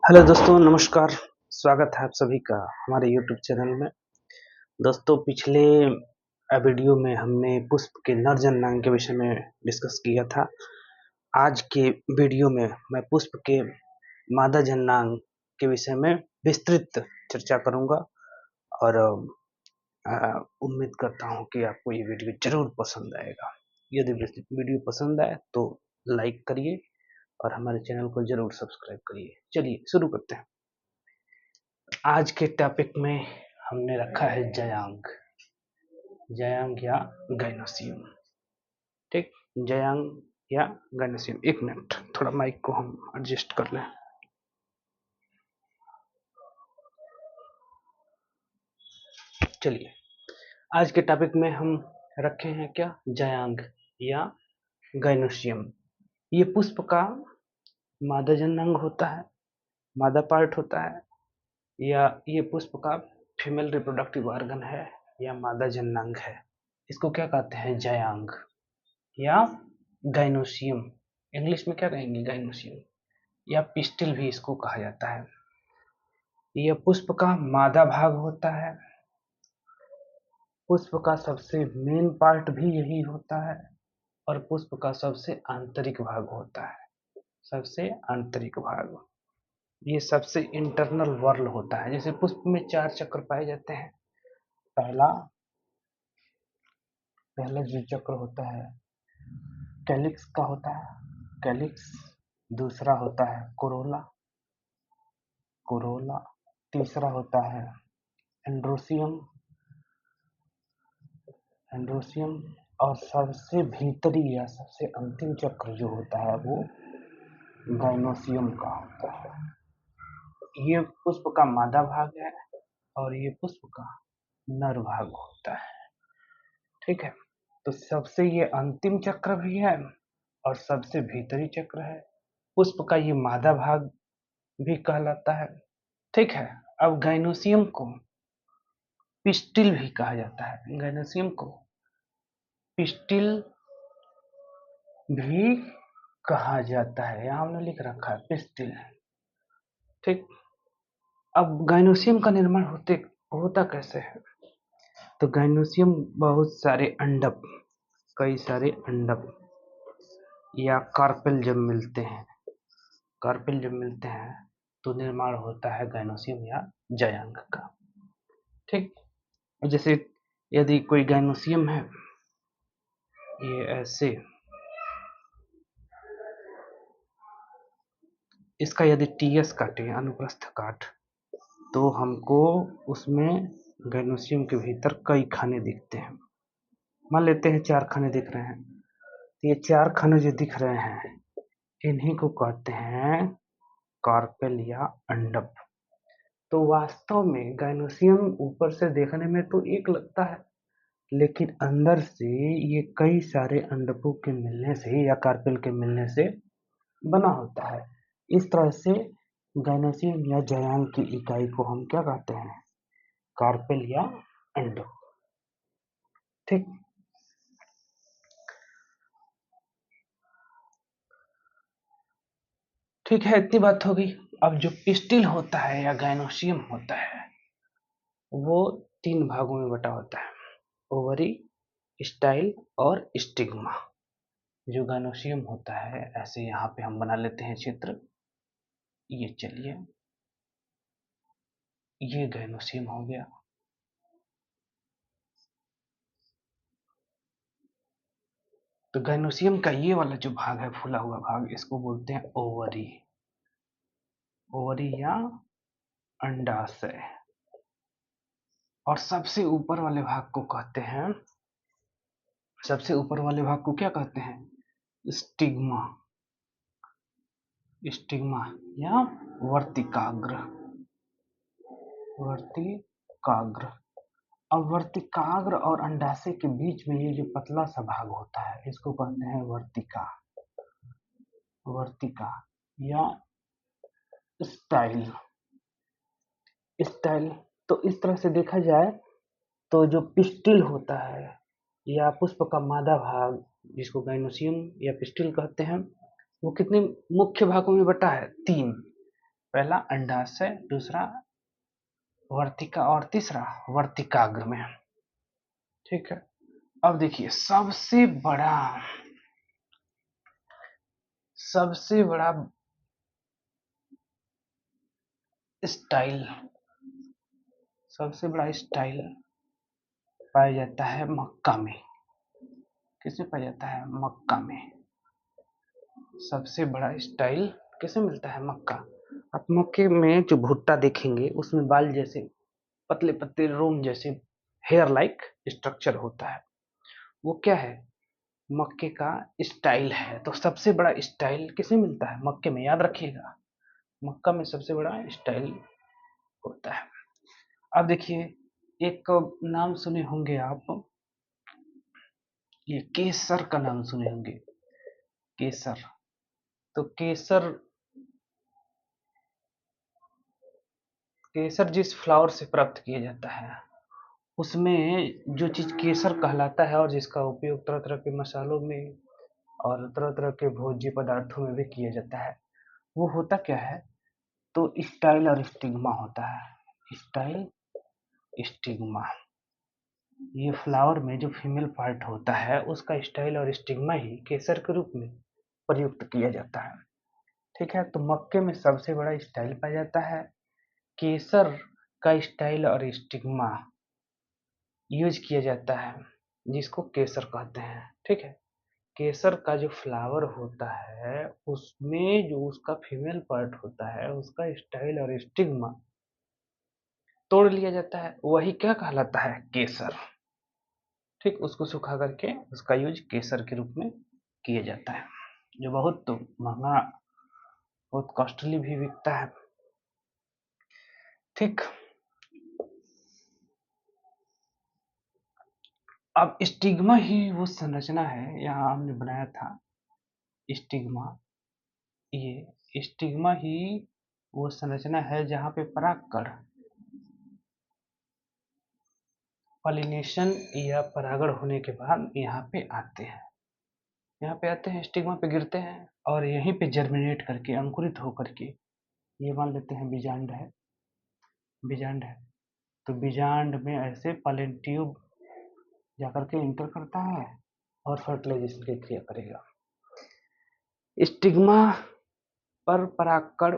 Hello दोस्तों, नमस्कार। स्वागत है आप सभी का हमारे यूट्यूब चैनल में। दोस्तों, पिछले वीडियो में हमने पुष्प के नर जननांग के विषय में डिस्कस किया था। आज के वीडियो में मैं पुष्प के मादा जननांग के विषय में विस्तृत चर्चा करूंगा और उम्मीद करता हूं कि आपको ये वीडियो जरूर पसंद आएगा। यदि वीडियो पसंद आए तो लाइक करिए और हमारे चैनल को जरूर सब्सक्राइब करिए। चलिए शुरू करते हैं। आज के टॉपिक में हमने रखा है जयांग या गाइनोसियम। ठीक, जयांग या गाइनोसियम। एक मिनट, थोड़ा माइक को हम एडजस्ट कर लें। चलिए, आज के टॉपिक में हम रखे हैं क्या, जयांग या गाइनोसियम। ये पुष्प का मादा जननांग होता है, मादा पार्ट होता है, या ये पुष्प का फीमेल रिप्रोडक्टिव ऑर्गन है या मादा जननांग है। इसको क्या कहते हैं, जयांग या गाइनोसियम। इंग्लिश में क्या कहेंगे, गाइनोसियम, या पिस्टिल भी इसको कहा जाता है। यह पुष्प का मादा भाग होता है। पुष्प का सबसे मेन पार्ट भी यही होता है और पुष्प का सबसे आंतरिक भाग होता है। सबसे आंतरिक भाग, ये सबसे इंटरनल वर्ल होता है। जैसे पुष्प में 4 चक्र पाए जाते हैं। पहला जो चक्र होता है कैलिक्स का होता है, कैलिक्स। दूसरा होता है कोरोला, तीसरा होता है एंड्रोसियम, और सबसे भीतरी या सबसे अंतिम चक्र जो होता है वो गाइनोसियम का होता है। ये पुष्प का मादा भाग है और ये पुष्प का नर भाग होता है। ठीक है, तो सबसे ये अंतिम चक्र भी है और सबसे भीतरी चक्र है। पुष्प का ये मादा भाग भी कहलाता है। ठीक है, अब गाइनोसियम को पिस्टिल भी कहा जाता है। गाइनोसियम को पिस्टिल भी कहा जाता है। यहाँ हमने लिख रखा है पिस्टिल। ठीक, अब गाइनोसियम का निर्माण होता कैसे है। तो गाइनोसियम बहुत सारे अंडक, कई सारे अंडक या कार्पेल जब मिलते हैं, तो निर्माण होता है गाइनोसियम या जयांग का। ठीक, जैसे यदि कोई गाइनोसियम है, ये ऐसे, इसका यदि टीएस काटे, अनुप्रस्थ काट, तो हमको उसमें गाइनोसियम के भीतर कई खाने दिखते हैं। मान लेते हैं 4 खाने दिख रहे हैं। ये 4 खाने जो दिख रहे हैं इन्हीं को कहते हैं कार्पेल या अंडक। तो वास्तव में गाइनोसियम ऊपर से देखने में तो एक लगता है, लेकिन अंदर से ये कई सारे अंडकों के मिलने से या कार्पेल के मिलने से बना होता है। इस तरह से गाइनोसियम या जयांग की इकाई को हम क्या कहते हैं, कार्पेल या अंडक। ठीक, ठीक है, इतनी बात हो गई। अब जो पिस्टिल होता है या गाइनोसियम होता है वो 3 भागों में बटा होता है, ओवरी, स्टाइल और स्टिग्मा। जो गाइनोसियम होता है, ऐसे यहाँ पे हम बना लेते हैं चित्र। ये चलिए, ये गाइनोसियम हो गया। तो गाइनोसियम का ये वाला जो भाग है, फूला हुआ भाग, इसको बोलते हैं ओवरी, या अंडाशय। और सबसे ऊपर वाले भाग को कहते हैं, क्या कहते हैं, स्टिग्मा, या वर्तिकाग्र। अब वर्तिकाग्र और अंडाशय के बीच में ये जो पतला सा भाग होता है इसको कहते हैं वर्तिका, या स्टाइल। तो इस तरह से देखा जाए तो जो पिस्टिल होता है या पुष्प का मादा भाग, जिसको गाइनोसियम या पिस्टिल कहते हैं, वो कितने मुख्य भागों में बटा है, 3। पहला अंडाशय, दूसरा वर्तिका और तीसरा वर्तिकाग्र में। ठीक है, अब देखिए सबसे बड़ा स्टाइल सबसे बड़ा स्टाइल पाया जाता है मक्का में। किसमें पाया जाता है? मक्का में। सबसे बड़ा स्टाइल किसे मिलता है? मक्का। आप मक्के में जो भुट्टा देखेंगे उसमें बाल जैसे पतले पतले रोम जैसे हेयर लाइक स्ट्रक्चर होता है, वो क्या है? मक्के का स्टाइल है। तो सबसे बड़ा स्टाइल किसे मिलता है? मक्के में। याद रखिएगा, मक्का में सबसे बड़ा स्टाइल होता है। अब देखिए एक नाम सुने होंगे आप, ये केसर का नाम सुने होंगे। केसर, तो केसर जिस फ्लावर से प्राप्त किया जाता है उसमें जो चीज केसर कहलाता है और जिसका उपयोग तरह तरह के मसालों में और तरह तरह के भोज्य पदार्थों में भी किया जाता है, वो होता क्या है? तो स्टाइल और स्टिग्मा होता है। Style, stigma. ये फ्लावर में जो फीमेल पार्ट होता है उसका स्टाइल और स्टिग्मा ही केसर के रूप में प्रयुक्त किया जाता है। ठीक है, तो मक्के में सबसे बड़ा स्टाइल पाया जाता है। केसर का स्टाइल और स्टिग्मा यूज किया जाता है, जिसको केसर कहते हैं। ठीक है, केसर का जो फ्लावर होता है उसमें जो उसका फीमेल पार्ट होता है उसका स्टाइल और स्टिग्मा तोड़ लिया जाता है, वही क्या कहलाता है? केसर। ठीक, उसको सुखा करके उसका यूज केसर के रूप में किया जाता है, जो बहुत महंगा, बहुत कॉस्टली भी बिकता है। ठीक, अब स्टिग्मा ही वो संरचना है, यहाँ हमने बनाया था स्टिग्मा। ये स्टिग्मा ही वो संरचना है जहाँ पे परागकण पॉलिनेशन या परागण होने के बाद यहाँ पे आते हैं। यहाँ पे आते हैं, स्टिग्मा पे गिरते हैं और यहीं पे जर्मिनेट करके अंकुरित होकर के, ये मान लेते हैं बीजांड है, बीजांड है, तो बीजांड में ऐसे पॉलन ट्यूब जाकर के इंटर करता है और फर्टिलाइजेशन की क्रिया करेगा। स्टिग्मा पर परागकण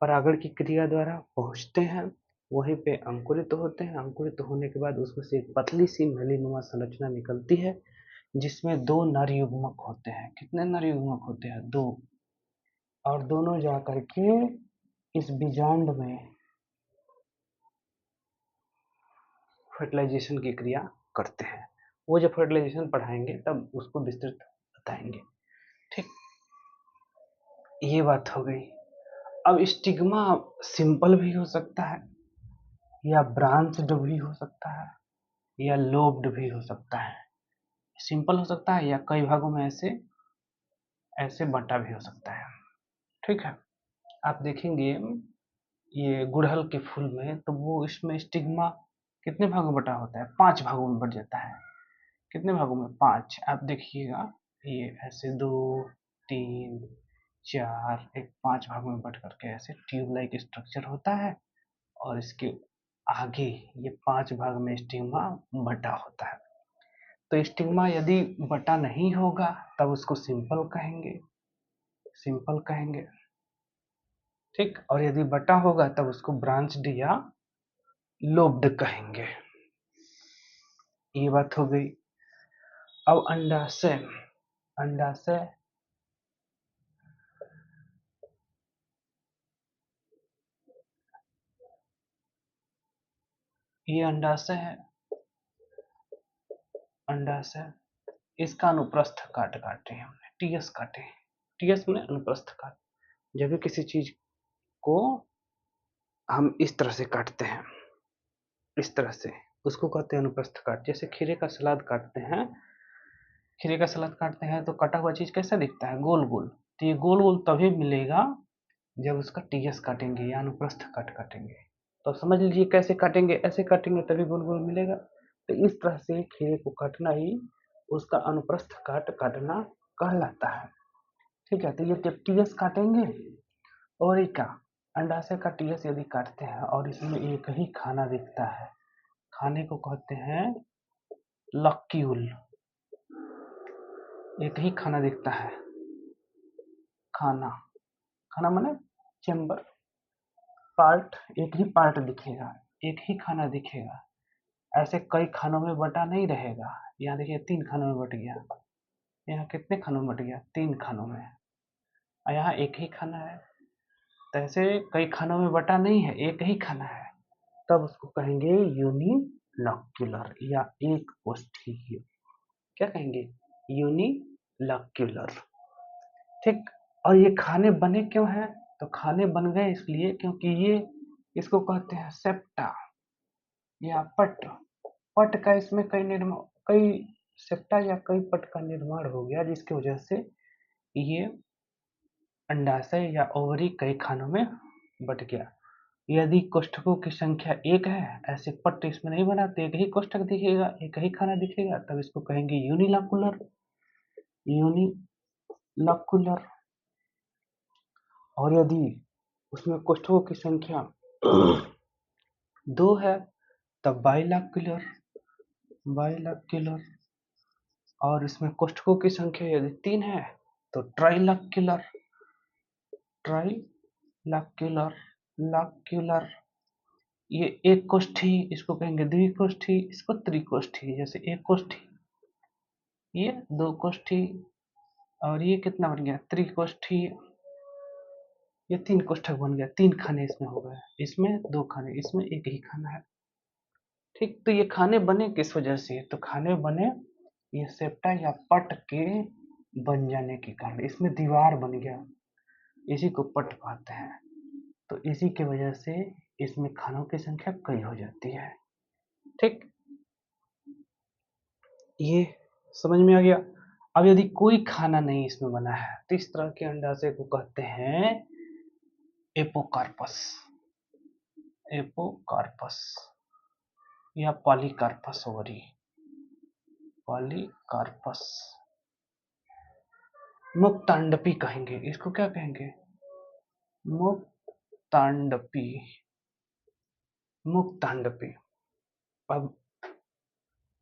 परागण की क्रिया द्वारा पहुंचते हैं, वहीं पे अंकुरित होते हैं। अंकुरित होने के बाद उसमें से एक पतली सी नलीनुमा संरचना निकलती है जिसमें दो नर युग्मक होते हैं। कितने नर युग्मक होते हैं? दो। और दोनों जाकर के इस बीजांड में फर्टिलाइजेशन की क्रिया करते हैं। वो जब फर्टिलाइजेशन पढ़ाएंगे तब उसको विस्तृत बताएंगे। ठीक, ये बात हो गई। अब स्टिग्मा सिंपल भी हो सकता है या ब्रांच्ड भी हो सकता है या लोब्ड भी हो सकता है। सिंपल हो सकता है या कई भागों में ऐसे ऐसे बटा भी हो सकता है। ठीक है, आप देखेंगे ये गुड़हल के फूल में, तो वो इसमें स्टिग्मा कितने भागों में बटा होता है? 5 भागों में बट जाता है। कितने भागों में? 5। आप देखिएगा, ये ऐसे 2, 3, 4, एक 5 भागों में बट करके ऐसे ट्यूब लाइक स्ट्रक्चर होता है और इसके आगे ये 5 भाग में स्टिग्मा बटा होता है। तो स्टिग्मा यदि बटा नहीं होगा तब उसको सिंपल कहेंगे, सिंपल कहेंगे। ठीक, और यदि बटा होगा तब उसको ब्रांच्ड या लोब्ड कहेंगे। ये बात हो गई। अब अंडाशय, अंडाशय ये अंडाशय है, अंडाशय। इसका अनुप्रस्थ काट काटे हमने, टीएस काटे। टीएस में अनुप्रस्थ काट। जब भी किसी चीज को हम इस तरह से काटते हैं, इस तरह से, उसको कहते हैं अनुप्रस्थ काट। जैसे खीरे का सलाद काटते हैं, खीरे का सलाद काटते हैं तो कटा हुआ चीज कैसा दिखता है? गोल गोल। तो ये गोल गोल तभी मिलेगा जब उसका टीएस काटेंगे या अनुप्रस्थ काट काटेंगे। तो समझ लीजिए कैसे काटेंगे, ऐसे काटेंगे तभी गोल गोल मिलेगा। तो इस तरह से खीरे को काटना ही उसका अनुप्रस्थ काट काटना कहलाता है। ठीक है, तो ये जब टीएस काटेंगे और एक का अंडाशय का टीएस यदि काटते हैं और इसमें एक ही खाना दिखता है, खाने को कहते हैं लक्यूल। एक ही खाना दिखता है, खाना, खाना माने चेम्बर, पार्ट, एक ही पार्ट दिखेगा, एक ही खाना दिखेगा। ऐसे कई खानों में बटा नहीं रहेगा। यहाँ देखिए 3 खानों में बट गया, यहाँ कितने खानों में बट गया, 3 खानों में, और यहाँ एक ही खाना है। तो ऐसे कई खानों में बटा नहीं है, एक ही खाना है, तब उसको कहेंगे यूनिलॉक्यूलर या एक कोष्ठीय। क्या कहेंगे, यूनिलॉक्यूलर। ठीक, और ये खाने बने क्यों हैं, तो खाने बन गए इसलिए क्योंकि ये, इसको कहते हैं सेप्टा या पट। पट का इसमें कई सेप्टा या कई पट का निर्माण हो गया, जिसकी वजह से ये अंडाशय या ओवरी कई खानों में बट गया। यदि कोष्ठकों की संख्या 1 है, ऐसे पट इसमें नहीं बनाते, एक ही कोष्ठक दिखेगा, एक ही खाना दिखेगा, तब इसको कहेंगे यूनिलॉक्यूलर, यूनिलॉक्यूलर। और यदि उसमें कोष्ठकों की संख्या 2 है, तब बाइलॉक्यूलर, बाइलॉक्यूलर। और इसमें कोष्ठकों की संख्या यदि 3 है, तो ट्राइलॉक्यूलर, ट्राइलॉक्यूलर, लॉक्यूलर। ये एक कोष्ठी, इसको कहेंगे द्विकोष्ठी, इसको त्रिकोष्ठी। जैसे एक कोष्ठी, ये 2 कोष्ठी, और ये कितना बन गया, त्रिकोष्ठी। ये 3 कोष्ठक बन गया, 3 खाने इसमें हो गए, इसमें 2 खाने, इसमें एक ही खाना है। ठीक, तो ये खाने बने किस वजह से, तो खाने बने ये सेप्टा या पट के बन जाने के कारण, इसमें दीवार बन गया, इसी को पट कहते हैं। तो इसी की वजह से इसमें खानों की संख्या कई हो जाती है। ठीक, ये समझ में आ गया। अब यदि कोई खाना नहीं इसमें बना है, तो इस तरह के अंडाशय को कहते हैं एपोकार्पस, एपोकार्पस या पॉलीकार्पस ओवरी, पॉलीकार्पस। मुक्तांडपी कहेंगे इसको, क्या कहेंगे, मुक्तांडपी, मुक्तांडपी।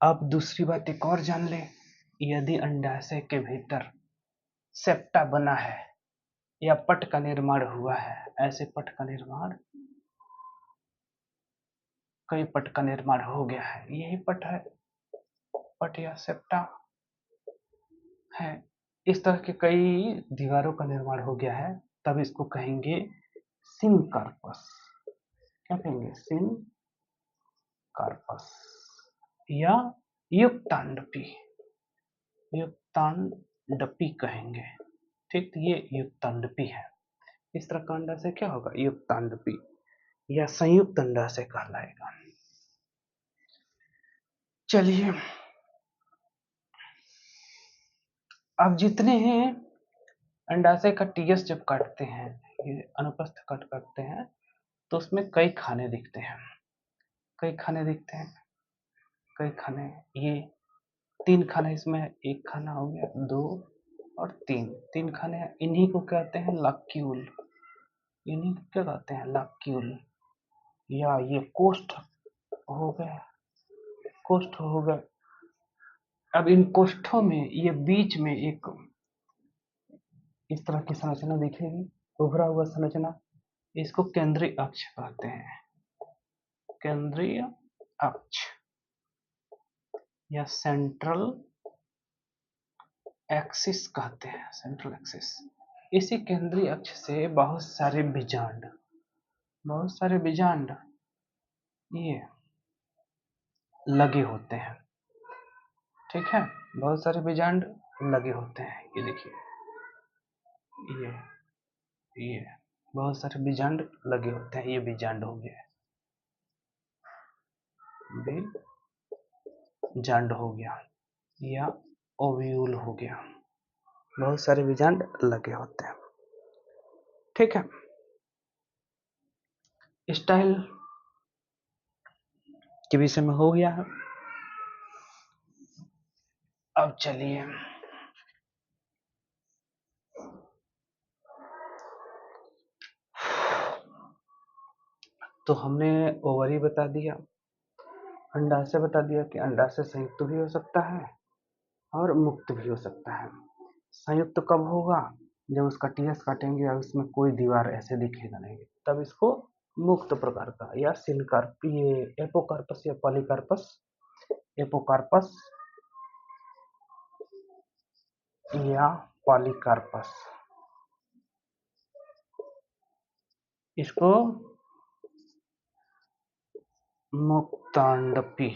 अब दूसरी बात एक और जान ले, यदि अंडाशय के भीतर सेप्टा बना है या पट का निर्माण हुआ है, ऐसे पट का निर्माण, कई पट का निर्माण हो गया है, यही पट है, पट या सेप्टा है, इस तरह के कई दीवारों का निर्माण हो गया है, तब इसको कहेंगे सिनकार्पस। क्या कहेंगे, सिनकार्पस या युक्तांडपी, युक्तांडपी कहेंगे। ठीक, तो ये युक्तांडपी है। इस तरह का अंडाशय क्या होगा, युक्तांडपी या संयुक्त अंडाशय कहलाएगा। चलिए, अब जितने हैं अंडाशय का टीएस जब काटते हैं, ये अनुप्रस्थ कट करते हैं, तो उसमें कई खाने दिखते हैं, कई खाने दिखते हैं, कई खाने। ये 3 खाने इसमें है, एक खाना हो गया, 2 और 3, 3 खाने हैं। इन्हीं को कहते हैं लॉक्यूल, इन्हीं को क्या कहते हैं, लॉक्यूल या ये कोष्ठ हो गए, कोष्ठ हो गए। अब इन कोष्ठों में ये बीच में एक इस तरह की संरचना दिखेगी, उभरा हुआ संरचना, इसको केंद्रीय अक्ष कहते हैं, केंद्रीय अक्ष या सेंट्रल एक्सिस कहते हैं, सेंट्रल एक्सिस। इसी केंद्रीय अक्ष से बहुत सारे बीजांड, बहुत सारे बीजांड ये लगे होते हैं। ठीक है, बहुत सारे बीजांड लगे होते हैं, ये देखिए, ये बहुत सारे बीजांड लगे होते हैं, ये बीजांड हो गया, बीजांड हो गया या ओव्यूल हो गया, बहुत सारे बीजांड लगे होते हैं। ठीक है, स्टाइल के विषय में हो गया है। अब चलिए, तो हमने ओवरी बता दिया, अंडाशय बता दिया कि अंडाशय संयुक्त भी हो सकता है और मुक्त भी हो सकता है। संयुक्त कब होगा? जब उसका टीएस काटेंगे और उसमें कोई दीवार ऐसे दिखेगा नहीं, तब इसको मुक्त प्रकार का या सिनकार्प, ये एपोकार्पस या पॉलीकार्पस, एपोकार्पस या पॉलीकार्पस, इसको मुक्तांडपी,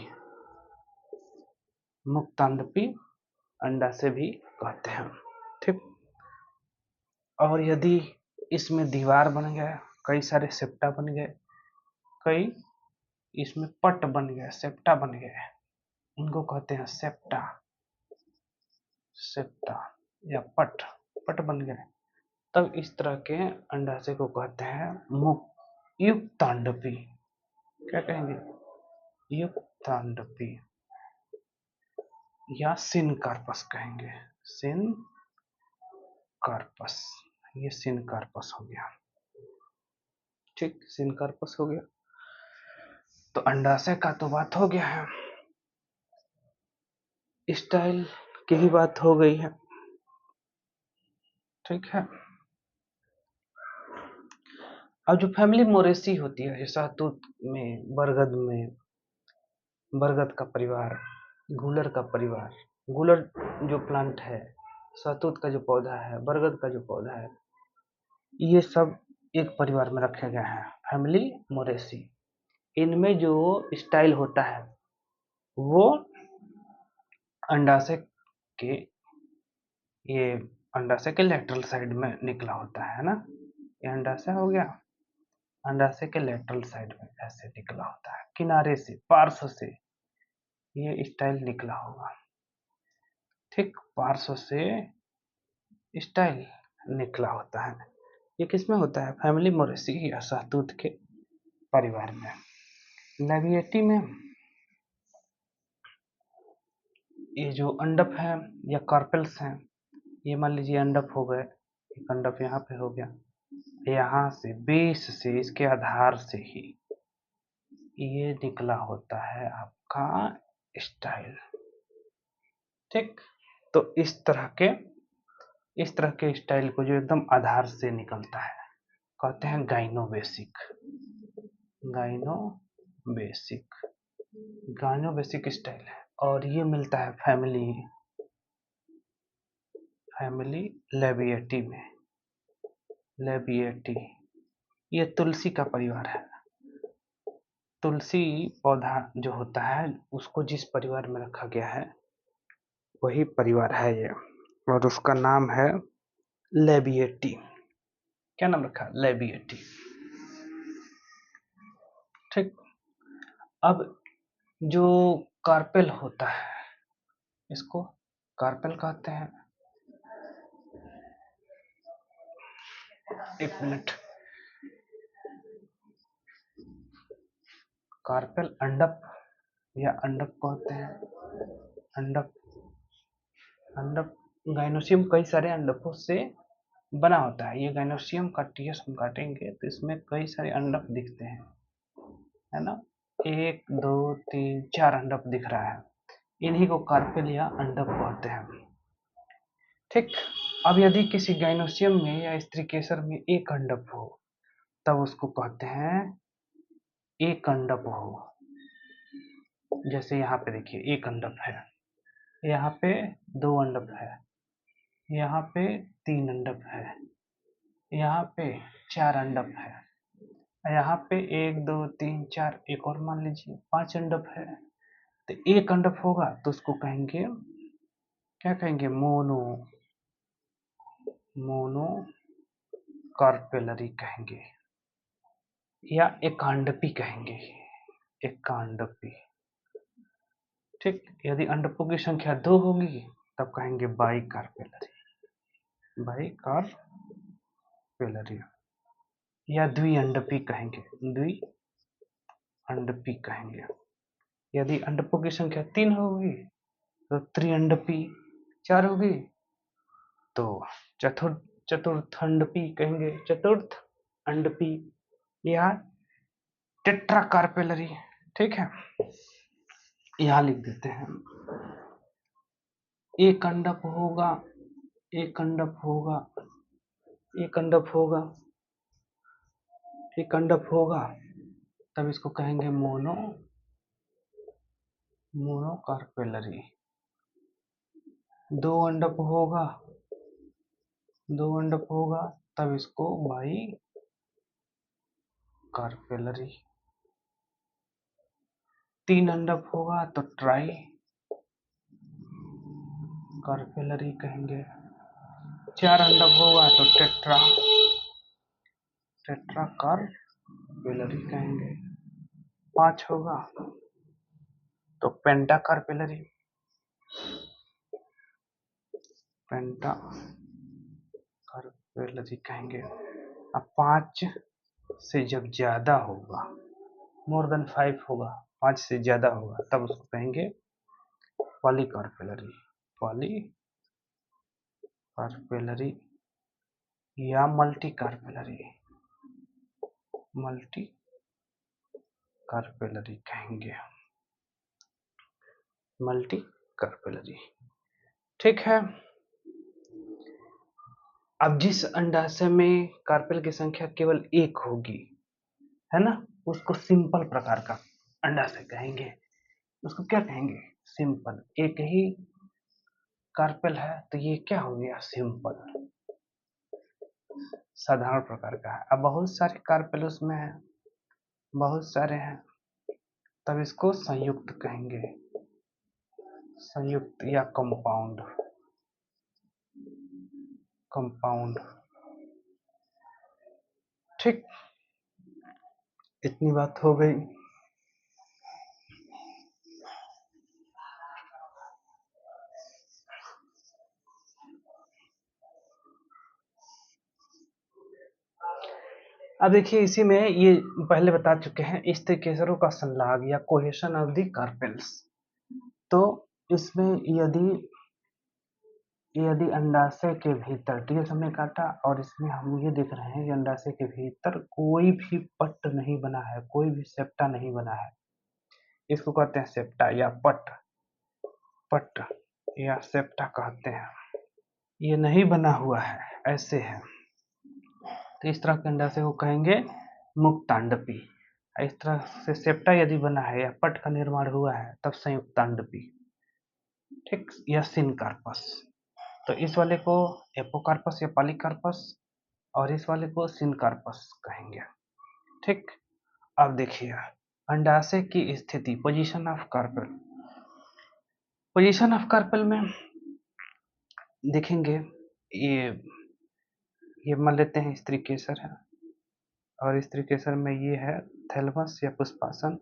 मुक्तांडपी अंडाशय भी कहते हैं। ठीक। और यदि इसमें दीवार बन गया, कई सारे सेप्टा बन गए, कई इसमें पट बन गए, सेप्टा बन गए, उनको कहते हैं सेप्टा, सेप्टा या पट, पट बन गए, तब इस तरह के अंडाशय को कहते हैं युक्तांडपी। क्या कहेंगे? युक्तांडपी या सिनकार्पस कहेंगे, सिनकार्पस, ये सिनकार्पस हो गया। ठीक, सिनकार्पस हो गया। तो अंडाशय का तो बात हो गया है, स्टाइल की भी बात हो गई है। ठीक है। अब जो फैमिली मोरेसी होती है, शहतूत में, बरगद का परिवार, गूलर का परिवार, गूलर जो प्लांट है, शहतूत का जो पौधा है, बरगद का जो पौधा है, ये सब एक परिवार में रखे गए हैं, फैमिली मोरेसी। इनमें जो स्टाइल होता है वो अंडाशय के, ये अंडाशय के लेटरल साइड में निकला होता है ना, ये अंडाशय हो गया, अंडाशय के लेटरल साइड में ऐसे निकला होता है, किनारे से, पार्श्व से ये स्टाइल निकला होगा। ठीक, पार्श्व से स्टाइल निकला होता है। ये किसमें होता है? फैमिली मोरेसी या शहतूत के परिवार में। लेविएटी में ये जो अंडप है या कार्पेल्स हैं, ये मान लीजिए अंडप हो गए, एक अंडप यहाँ पे हो गया, यहाँ से बेस से, इसके आधार से ही ये निकला होता है आपका स्टाइल। ठीक, तो इस तरह के स्टाइल को जो एकदम आधार से निकलता है कहते हैं गाइनोबेसिक, गाइनोबेसिक, गाइनोबेसिक स्टाइल है। और ये मिलता है फैमिली लेविएटी में, लेविएटी, ये तुलसी का परिवार है। तुलसी पौधा जो होता है उसको जिस परिवार में रखा गया है वही परिवार है ये, और उसका नाम है लेविएटी। क्या नाम रखा? लेविएटी। ठीक। अब जो कार्पेल होता है, इसको कार्पेल कहते हैं। एक मिनट, कार्पेल अंडप या अंडप कहते हैं, अंडप, अंडप गाइनोसियम कई सारे अंडपों से बना होता है। ये गाइनोसियम का टीएस हम काटेंगे तो इसमें कई सारे अंडप दिखते हैं, है ना, 1 2 3 4 अंडप दिख रहा है, इन्हीं को कार्पेल या अंडप कहते हैं। ठीक। अब यदि किसी गाइनोसियम में या स्त्रीकेसर में एक अंडप हो तब उसको कहते हैं एक अंडप हो। जैसे यहाँ पे देखिए एक अंडप है, यहाँ पे 2 अंडप है, यहाँ पे 3 अंडप है, यहाँ पे 4 अंडप है, यहाँ पे 1 2 3 4, एक और मान लीजिए 5 अंडप है। तो एक अंडप होगा तो उसको कहेंगे, क्या कहेंगे? मोनो कार्पेलरी कहेंगे या एकांडपी कहेंगे, एकांडपी। ठीक। यदि अंडकों की संख्या 2 होगी तब कहेंगे बाई कार्पेलरी, बाई कार्पेलरी, या द्विअंडपी कहेंगे, द्विअंडपी कहेंगे। यदि अंडकों की संख्या 3 होगी तो त्रिअंडपी, 4 होगी तो चतुर्थंडपी कहेंगे, चतुर्थ अंडपी या टेट्रा कार्पेलरी। ठीक है, यहां लिख देते हैं। एक अंडक होगा, एक अंडक होगा, एक अंडक होगा, एक अंडक होगा, तब इसको कहेंगे मोनो कार्पेलरी। दो अंडक होगा, दो अंडक होगा, तब इसको बाई कार्पेलरी। तीन अंडक होगा तो ट्राई कार्पेलरी कहेंगे। चार अंडक होगा तो टेट्रा कार्पेलरी कहेंगे। पांच होगा तो पेंटा कार्पेलरी, पेंटा कार्पेलरी कहेंगे। अब पांच से जब ज्यादा होगा, मोर देन 5 होगा, 5 से ज्यादा होगा, तब उसको कहेंगे पॉलीकार्पेलरी, पॉलीकार्पेलरी या मल्टी कार्पेलरी, मल्टी कार्पेलरी कहेंगे, मल्टी कार्पेलरी। ठीक है, अब जिस अंडाशय में कार्पेल की संख्या केवल एक होगी, है ना, उसको सिंपल प्रकार का अंडाशय कहेंगे। उसको क्या कहेंगे? सिंपल। एक ही कार्पेल है तो ये क्या हो गया? सिंपल, साधारण प्रकार का है। अब बहुत सारे कार्पेल उसमें है, बहुत सारे हैं, तब इसको संयुक्त कहेंगे, संयुक्त या कंपाउंड, कंपाउंड। ठीक, इतनी बात हो गई। अब देखिए, इसी में ये पहले बता चुके हैं, स्थिरकेसरों का संलाग या कोहेशन ऑफ द कार्पेल्स। तो इसमें यदि यदि अंडाशय के भीतर, ठीक है, हमने काटा, और इसमें हम ये देख रहे हैं कि अंडाशय के भीतर कोई भी पट्ट नहीं बना है, कोई भी सेप्टा नहीं बना है, इसको कहते हैं सेप्टा या पट्ट, पट्ट या सेप्टा कहते हैं। ये नहीं बना हुआ है, ऐसे है, तो इस तरह के अंडाशय को कहेंगे मुक्तांडपी। इस तरह से सेप्टा यदि बना है या पट्ट का निर्माण हुआ है, तब संयुक्तांडपी। ठीक, या सिनकार्पस। तो इस वाले को एपोकार्पस या पॉलीकार्पस, और इस वाले को सिनकार्पस कहेंगे। ठीक, अब देखिए अंडाशय की स्थिति, position of carpel. Position of carpel में देखेंगे, ये मान लेते हैं स्त्री केसर है, और स्त्री केसर में ये है थैलमस या पुष्पासन।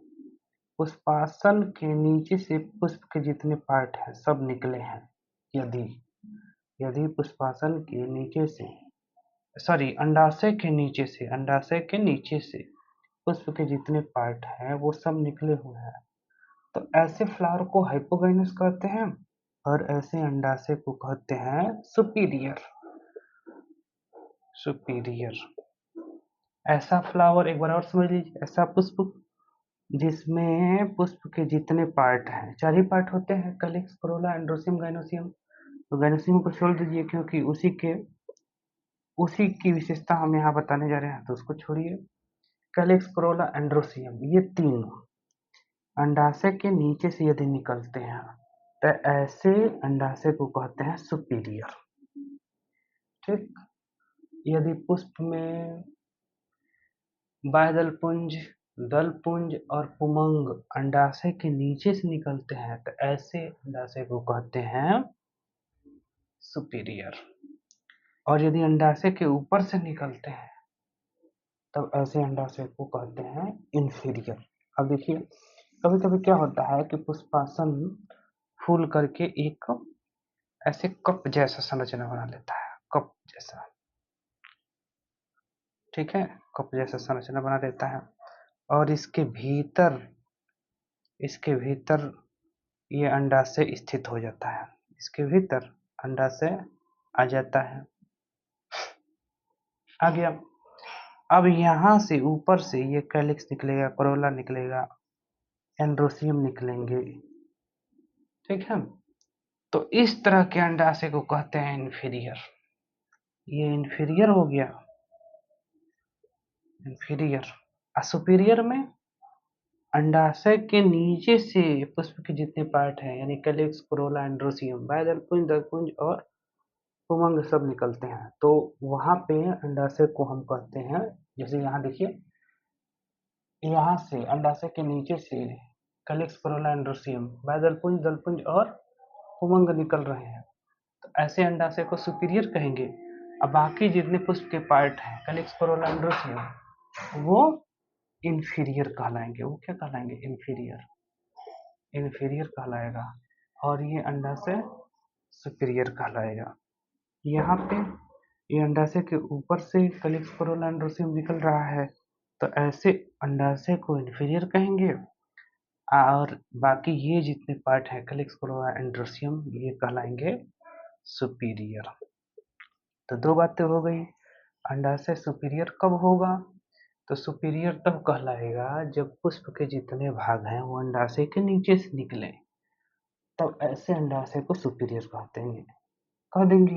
पुष्पासन के नीचे से पुष्प के जितने पार्ट हैं सब निकले हैं। यदि यदि पुष्पासन के नीचे से, सॉरी, अंडाशय के नीचे से, अंडाशय के नीचे से पुष्प के जितने पार्ट हैं वो सब निकले हुए हैं, तो ऐसे फ्लावर को हाइपोगाइनस कहते हैं, और ऐसे अंडाशय को कहते हैं सुपीरियर, सुपीरियर। ऐसा फ्लावर, एक बार और समझ लीजिए, ऐसा पुष्प जिसमें पुष्प के जितने पार्ट हैं, 4 ही पार्ट होते हैं, कैलिक्स, कोरोला, एंड्रोसियम, गाइनोसियम। तो गाइनोसियम को छोड़ दीजिए, क्योंकि उसी की विशेषता हम यहाँ बताने जा रहे हैं, तो उसको छोड़िए। कैलिक्स, कोरोला, एंड्रोसियम, ये तीनों अंडाशय के नीचे से यदि निकलते हैं, तो ऐसे अंडाशय को कहते हैं सुपीरियर। ठीक, यदि पुष्प में बाह्यदल पुंज, दल पुंज और पुमंग अंडाशय के नीचे से निकलते हैं, तो ऐसे अंडाशय को कहते हैं सुपीरियर। और यदि अंडाशय के ऊपर से निकलते हैं, तब ऐसे अंडाशय को कहते हैं इंफीरियर। अब देखिए, कभी कभी क्या होता है कि पुष्पासन फूल करके एक ऐसे कप जैसा संरचना बना लेता है, कप जैसा, ठीक है, कप जैसा संरचना बना देता है, और इसके भीतर ये अंडाशय स्थित हो जाता है, इसके भीतर अंडाशय आ जाता है। आ गया। अब यहाँ से ऊपर से ये कैलिक्स निकलेगा, कोरोला निकलेगा, एंड्रोसियम निकलेंगे, ठीक है। तो इस तरह के अंडाशय को कहते हैं इंफीरियर। ये इंफीरियर हो गया, इंफीरियर। सुपीरियर में अंडाशय के नीचे से पुष्प के जितने पार्ट हैं, यानी कैलिक्स, कोरोला, एंड्रोसियम, बाह्य पुंज, दलपुंज और पुंज सब निकलते हैं। तो वहां पे अंडाशय को हम कहते हैं, जैसे यहाँ देखिए, यहाँ से अंडाशय के नीचे से कैलिक्स, कोरोला, एंड्रोसियम, बाह्य पुंज, दलपुंज और पुंज निकल रहे हैं, तो ऐसे अंडाशय को सुपीरियर कहेंगे। अब बाकी जितने पुष्प के पार्ट हैं, कैलिक्स, कोरोला, एंड्रोसियम, वो इंफीरियर कहलाएंगे। वो क्या कहलाएंगे? इंफीरियर, इंफीरियर कहलाएगा। और ये अंडाशय सुपीरियर कहलाएगा। यहाँ पे ये अंडाशय के ऊपर से कैलिक्स, कोरोला, एंड्रोसियम निकल रहा है, तो ऐसे अंडाशय को इंफीरियर कहेंगे। और बाकी ये जितने पार्ट हैं, कैलिक्स, कोरोला, एंड्रोसियम, ये कहलाएंगे सुपीरियर। तो दो बातें हो गई। अंडाशय सुपीरियर कब होगा? तो सुपीरियर तब कहलाएगा जब पुष्प के जितने भाग हैं वो अंडाशय के नीचे से निकले, तब ऐसे अंडाशय को सुपीरियर कहते हैं, कह देंगे।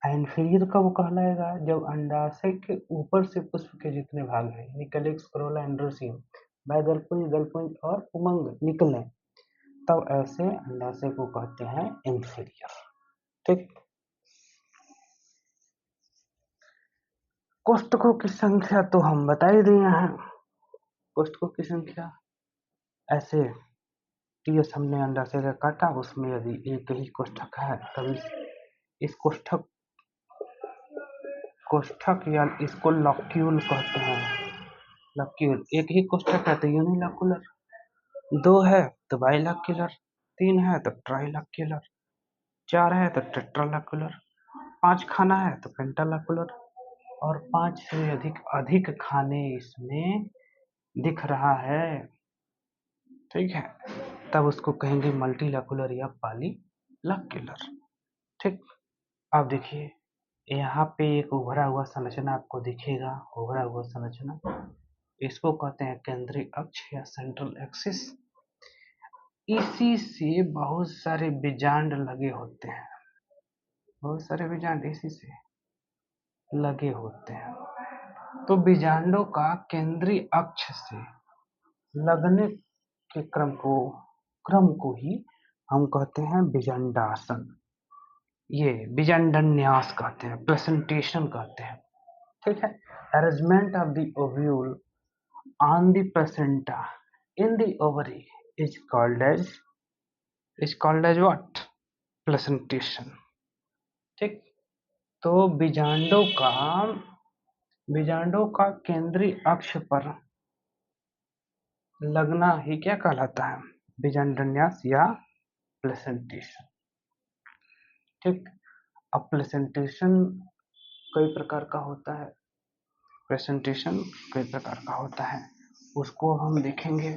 इंफीरियर कब कहलाएगा? जब अंडाशय के ऊपर से पुष्प के जितने भाग हैं, यानी कैलिक्स, कोरोला, एंड्रोसियम, बाह्यदलपुंज, दलपुंज और पुंज निकले, तब ऐसे अंडाशय को कहते हैं इंफीरियर। ठीक। कोष्ठकों की संख्या तो हम बता ही दिए हैं। कोष्ठकों की संख्या ऐसे टीएस हमने अंडाशय का काटा, उसमें यदि एक ही कोष्ठक है तभी इस कोष्ठक या इसको लॉक्यूल कहते हैं। लॉक्यूल, एक ही कोष्ठक है तो यूनिलॉक्यूलर, दो है तो बाइलॉक्यूलर, तीन है तो ट्राइलॉक्यूलर, चार है तो टेट्रालॉक्यूलर, पांच खाना है तो पेंटालॉक्यूलर, और पांच से अधिक अधिक खाने इसमें दिख रहा है, ठीक है, तब उसको कहेंगे मल्टीलॉक्यूलर या पॉलीलॉक्यूलर। ठीक। अब देखिए, यहाँ पे एक उभरा हुआ संरचना आपको दिखेगा, उभरा हुआ संरचना, इसको कहते हैं केंद्रीय अक्ष या सेंट्रल एक्सिस। इसी से बहुत सारे बीजांड लगे होते हैं, बहुत सारे बीजांड इसी से लगे होते हैं। तो बीजांडों का केंद्रीय अक्ष से लगने के क्रम को ही हम कहते हैं बीजांडासन। ये बीजांडन्यास कहते हैं, प्रेजेंटेशन कहते हैं, ठीक है। Arrangement of the ovule on the placenta in the ovary is called as what? Presentation. ठीक। तो बीजांडों का केंद्रीय अक्ष पर लगना ही क्या कहलाता है? बीजांडन्यास या प्लेसेंटेशन। ठीक। अब प्रेजेंटेशन कई प्रकार का होता है, प्रेजेंटेशन कई प्रकार का होता है, उसको हम देखेंगे।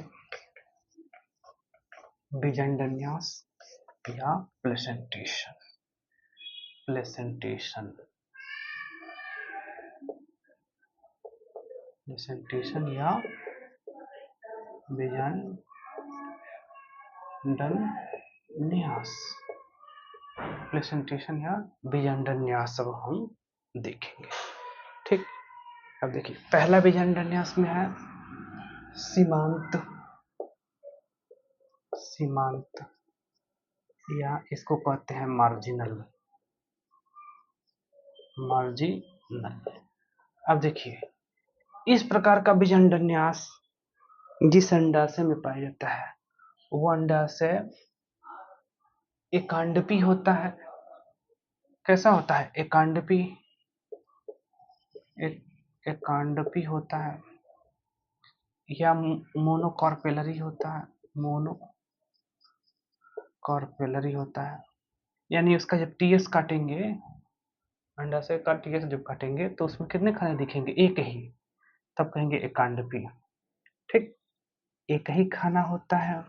बीजांडन्यास या प्रेजेंटेशन, प्रेजेंटेशन, प्रेजेंटेशन या बीजांडन्यास, प्रेजेंटेशन या बीजांडन्यास सब हम देखेंगे। ठीक। अब देखिए, पहला बीजांडन्यास में है सीमांत, सीमांत या इसको कहते हैं मार्जिनल, मार्जिनल। अब देखिए, इस प्रकार का बीजांडन्यास जिस अंडाशय में पाया जाता है वो अंडाशय एकांडपी होता है। कैसा होता है? एकांडपी, एकांडपी होता है या मोनोकॉर्पेलरी होता है, मोनोकॉर्पेलरी होता है। यानी उसका जब टीएस काटेंगे, अंडाशय का टीएस जब काटेंगे तो उसमें कितने खाने दिखेंगे? एक ही, तब कहेंगे एकांडपी। ठीक। एक ही खाना होता है,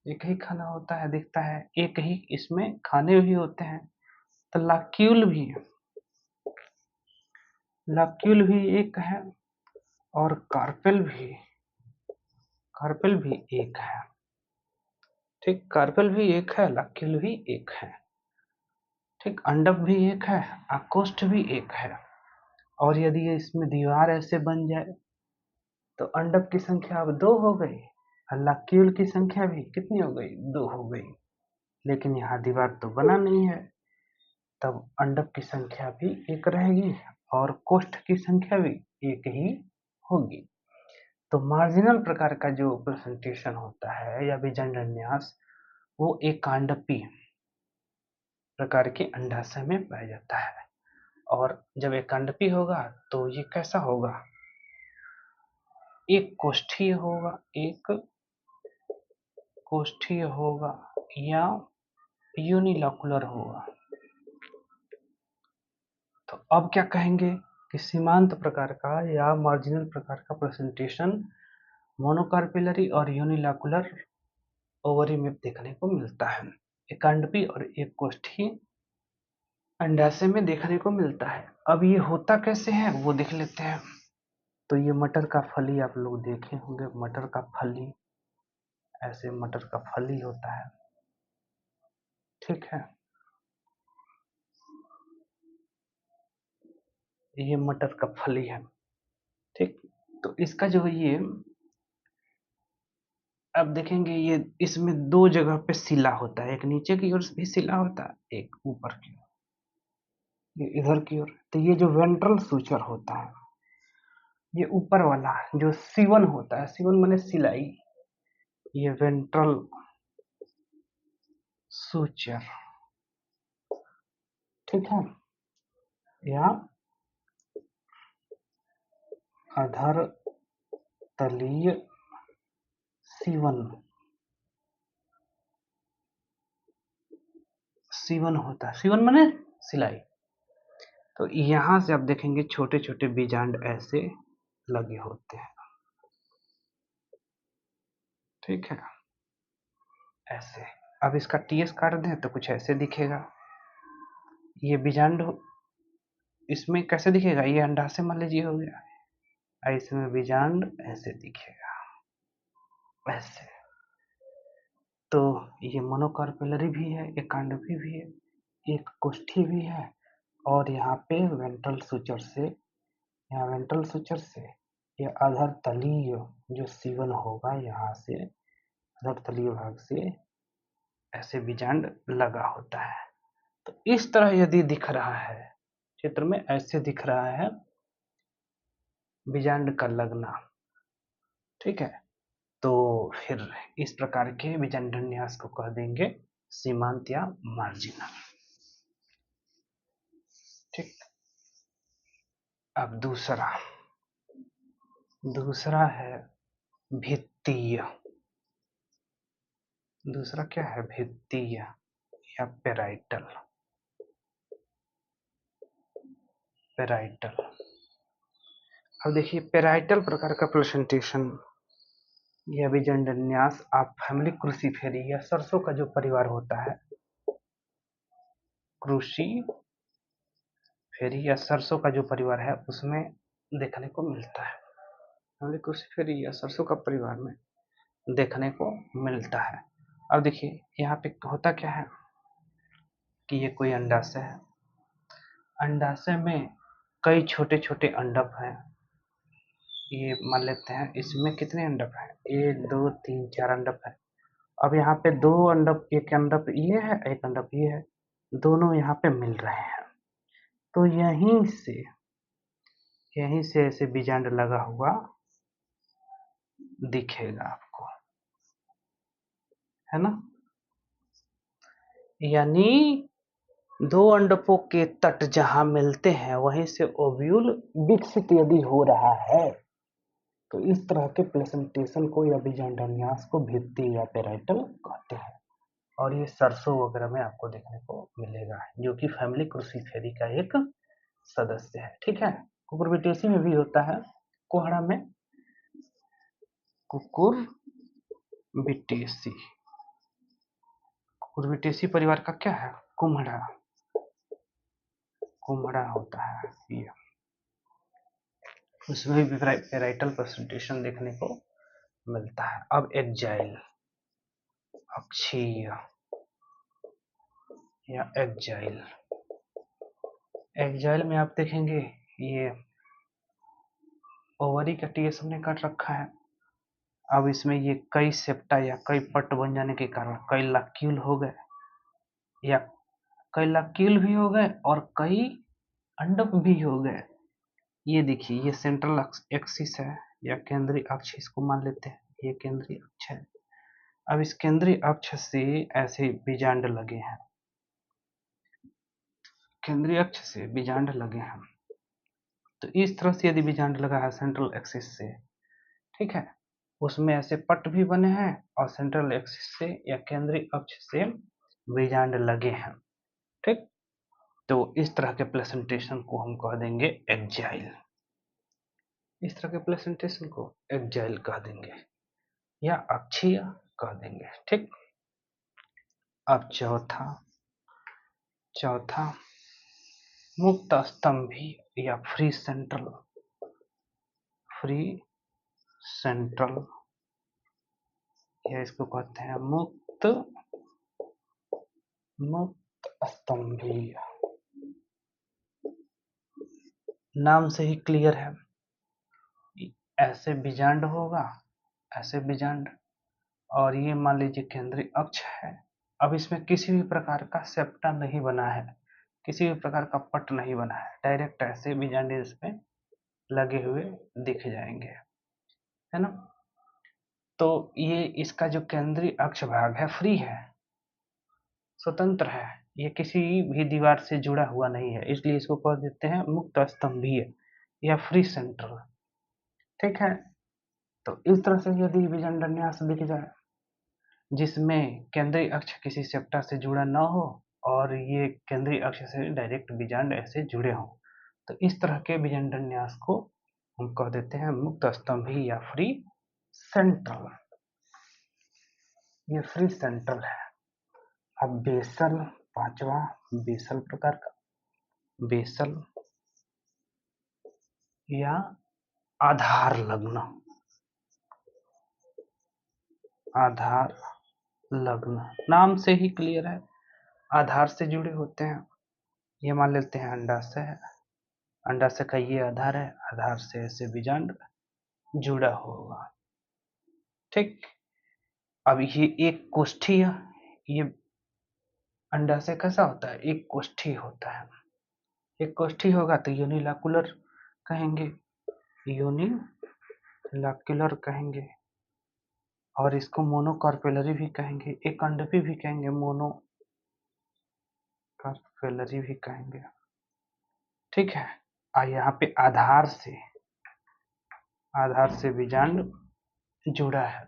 एक ही खाना होता है, दिखता है एक ही, इसमें खाने भी होते हैं, तो लाक्यूल भी, लक्यूल भी एक है और कार्पेल भी एक है। ठीक, कार्पेल भी एक है, लक्यूल भी एक है। ठीक, अंडक भी एक है, आकोष्ठ भी एक है। और यदि ये इसमें दीवार ऐसे बन जाए तो अंडक की संख्या अब 2 हो गई और लक्यूल की संख्या भी कितनी हो गई, 2 हो गई। लेकिन यहाँ दीवार तो बना नहीं है, तब अंडक की संख्या भी एक रहेगी और कोष्ठ की संख्या भी एक ही होगी। तो मार्जिनल प्रकार का जो प्रेजेंटेशन होता है या विजांडन्यास, वो एकांडपी प्रकार के अंडाशय में पाया जाता है। और जब एकांडपी होगा तो ये कैसा होगा, एक कोष्ठीय होगा, एक कोष्ठीय होगा या यूनिलॉकुलर होगा। तो अब क्या कहेंगे कि सीमांत प्रकार का या मार्जिनल प्रकार का प्रेजेंटेशन मोनोकार्पिलरी और यूनिलॉकुलर ओवरी में देखने को मिलता है। एकांडपी और एक कोष्ठीय अंडाशय में देखने को मिलता है। अब ये होता कैसे है वो देख लेते हैं। तो ये मटर का फली आप लोग देखे होंगे, मटर का फली, ऐसे मटर का फली होता है। ठीक है, ये मटर का फली है। ठीक, तो इसका जो ये अब देखेंगे, ये इसमें 2 जगह पे सिला होता है, एक नीचे की ओर भी सिला होता है, एक ऊपर की ओर, ये इधर की ओर। तो ये जो वेंट्रल सूचर होता है, ये ऊपर वाला जो सीवन होता है, सीवन माने सिलाई, ये वेंट्रल सूचर, ठीक है, या अधर तलीय सीवन, सीवन होता है, सीवन माने सिलाई। तो यहां से आप देखेंगे छोटे छोटे बीजांड ऐसे लगे होते हैं। ठीक है, ऐसे। अब इसका टीएस काट दें तो कुछ ऐसे दिखेगा। ये बीजांड इसमें कैसे दिखेगा, ये अंडाशय मान लीजिए हो गया, इसमें बीजांड ऐसे दिखेगा, ऐसे। तो ये मोनोकार्पेलरी भी है, एकांडपी भी है, एक कोष्ठी भी है, और यहाँ पे वेंट्रल सूचर से, यहाँ वेंट्रल सूचर से ये अधर तलीय जो सीवन होगा, यहाँ से अधर तलीय भाग से ऐसे बीजांड लगा होता है। तो इस तरह यदि दिख रहा है चित्र में, ऐसे दिख रहा है बीजांड का लगना। ठीक है, तो फिर इस प्रकार के विजांडन्यास को कह देंगे सीमांत या मार्जिनल। ठीक, अब दूसरा है भित्तीय। दूसरा क्या है, भित्तीय या पेराइटल। पेराइटल, अब देखिए पेराइटल प्रकार का प्रेजेंटेशन या विजांडन्यास आप फैमिली क्रूसीफेरी या सरसों का जो परिवार होता है, क्रूसीफेरी या सरसों का जो परिवार है उसमें देखने को मिलता है। फैमिली क्रूसीफेरी या सरसों का परिवार में देखने को मिलता है। अब देखिए यहाँ पे होता क्या है कि ये कोई अंडाशय है, अंडाशय में कई छोटे छोटे अंडक हैं। ये मान लेते हैं इसमें कितने अंडक हैं, 1 2 3 4 अंडक है। अब यहाँ पे 2 अंडक, एक अंडक ये है, एक अंडक ये है, दोनों यहाँ पे मिल रहे हैं। तो यहीं से ऐसे बीजांड लगा हुआ दिखेगा आपको, है ना। यानी 2 अंडकों के तट जहां मिलते हैं वहीं से ओव्यूल विकसित यदि हो रहा है तो इस तरह के प्रेजेंटेशन को या बीजांडन्यास को भित्ति या पेराइटल कहते हैं। और ये सरसों वगैरह में आपको देखने को मिलेगा, जो कि फैमिली क्रूसीफेरी का एक सदस्य है। ठीक है, कुकुरबिटेसी में भी होता है, कोहड़ा में कुकुरबिटेसी, कुकुरबिटेसी परिवार का क्या है, कुम्हड़ा, कुम्हड़ा होता है ये। उसमें भी पेराइटल प्रेजेंटेशन देखने को मिलता है। अब एक्जाइल, अक्षीय या एक्जाइल। एक्जाइल में आप देखेंगे ये ओवरी का टीएस हमने काट रखा है। अब इसमें ये कई सेप्टा या कई पट बन जाने के कारण कई लक्यूल हो गए, या कई लक्यूल भी हो गए और कई अंडप भी हो गए। ये देखिए, ये सेंट्रल एक्सिस है या केंद्रीय अक्ष, इसको मान लेते हैं ये केंद्रीय अक्ष है। अब इस केंद्रीय अक्ष से ऐसे बीजांड लगे हैं, केंद्रीय अक्ष से बीजांड लगे हैं। तो इस तरह से यदि बीजांड लगा है सेंट्रल एक्सिस से, ठीक है, उसमें ऐसे पट भी बने हैं और सेंट्रल एक्सिस से या केंद्रीय अक्ष से बीजांड लगे हैं, ठीक। तो इस तरह के प्रेजेंटेशन को हम कह देंगे एक्जाइल। इस तरह के प्रेजेंटेशन को एक्जाइल कह देंगे या अक्षीय कह देंगे, ठीक। अब चौथा मुक्त स्तंभी या फ्री सेंट्रल या इसको कहते हैं मुक्त स्तंभीय। नाम से ही क्लियर है, ऐसे बीजांड होगा, ऐसे बीजांड, और ये मान लीजिए केंद्रीय अक्ष है। अब इसमें किसी भी प्रकार का सेप्टा नहीं बना है, किसी भी प्रकार का पट नहीं बना है, डायरेक्ट ऐसे बीजांड इसमें लगे हुए दिख जाएंगे, है ना। तो ये इसका जो केंद्रीय अक्ष भाग है फ्री है, स्वतंत्र है, ये किसी भी दीवार से जुड़ा हुआ नहीं है, इसलिए इसको कह देते हैं मुक्त स्तंभीय या फ्री सेंट्रल, ठीक है। तो इस तरह से यदि विजनन्यास दिख जाए जिसमें केंद्रीय अक्ष किसी सेप्टा से जुड़ा न हो और ये केंद्रीय अक्ष से डायरेक्ट बीजांड ऐसे जुड़े हों, तो इस तरह के विजनन्यास को हम कह देते हैं मुक्त स्तंभी या फ्री सेंट्रल। ये फ्री सेंट्रल है। अब बेसल, पांचवा बेसल प्रकार का, बेसल या आधार लग्न, आधार लग्न नाम से ही क्लियर है, आधार से जुड़े होते हैं। ये मान लेते हैं अंडाशय है, अंडाशय का ये आधार है, आधार से ऐसे बीजांड जुड़ा होगा, ठीक। अब ये एक कोष्ठी है, ये अंडाशय कैसा होता है, एक कोष्ठी होता है, एक कोष्ठी होगा तो यूनिलैकुलर कहेंगे, यूनिलैकुलर कहेंगे, और इसको मोनोकार्पेलरी भी कहेंगे, एक अंडपी भी कहेंगे, मोनोकार्पेलरी भी कहेंगे, ठीक है। और यहाँ पे आधार से बीजांड जुड़ा है,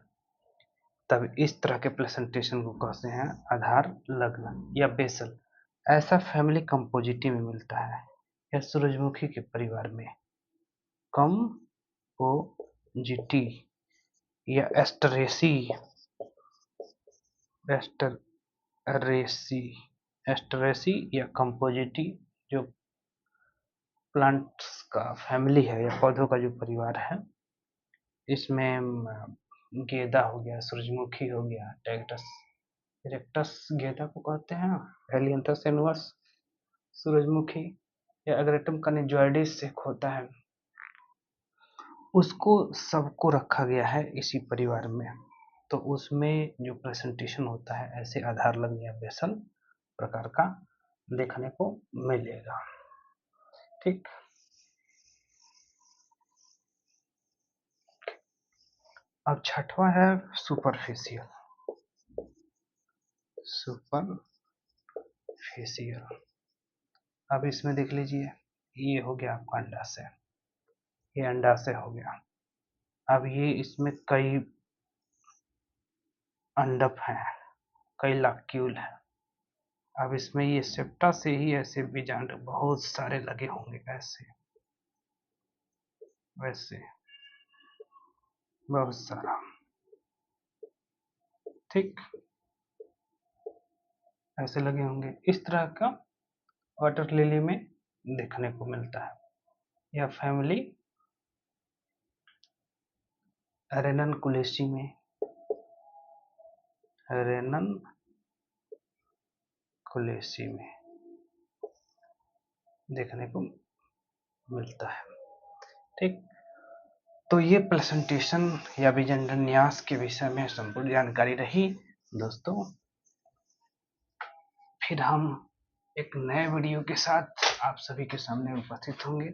तब इस तरह के प्रेजेंटेशन को कहते हैं आधार लग्न या बेसल। ऐसा फैमिली कंपोजिटी में मिलता है या सूरजमुखी के परिवार में कंपोजिटी या एस्टरेसी या कंपोजिटी, जो प्लांट्स का फैमिली है या पौधों का जो परिवार है, इसमें गेंदा हो गया, सूरजमुखी हो गया, इरेक्टस गेंदा को कहते हैं, हेलियंथस एनुअस सूरजमुखी, या अग्रेटम कनिजॉइडिस एक होता है, उसको सबको रखा गया है इसी परिवार में। तो उसमें जो प्रेजेंटेशन होता है ऐसे आधार लग्न या बेसल प्रकार का देखने को मिलेगा, ठीक। अब छठवां है सुपरफिशियल। अब इसमें देख लीजिए, ये हो गया आपका अंडाशय, ये अंडाशय हो गया। अब ये इसमें कई अंडप हैं, कई लाक्यूल हैं। अब इसमें ये सेप्टा से ही ऐसे बीजांड बहुत सारे लगे होंगे, ऐसे वैसे बहुत सारा, ठीक, ऐसे लगे होंगे। इस तरह का वाटर लिली में देखने को मिलता है या फैमिली रेनन कुलेशी में रेनन कुलेशी में देखने को मिलता है। ठीक, तो ये प्रेजेंटेशन या विजनन्यास के विषय में संपूर्ण जानकारी रही दोस्तों। फिर हम एक नए वीडियो के साथ आप सभी के सामने उपस्थित होंगे।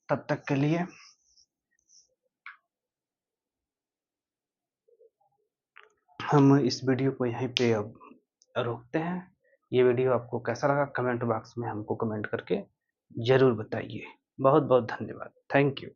तब तक के लिए हम इस वीडियो को यहीं पे अब रोकते हैं। ये वीडियो आपको कैसा लगा कमेंट बॉक्स में हमको कमेंट करके जरूर बताइए। बहुत बहुत धन्यवाद। Thank you.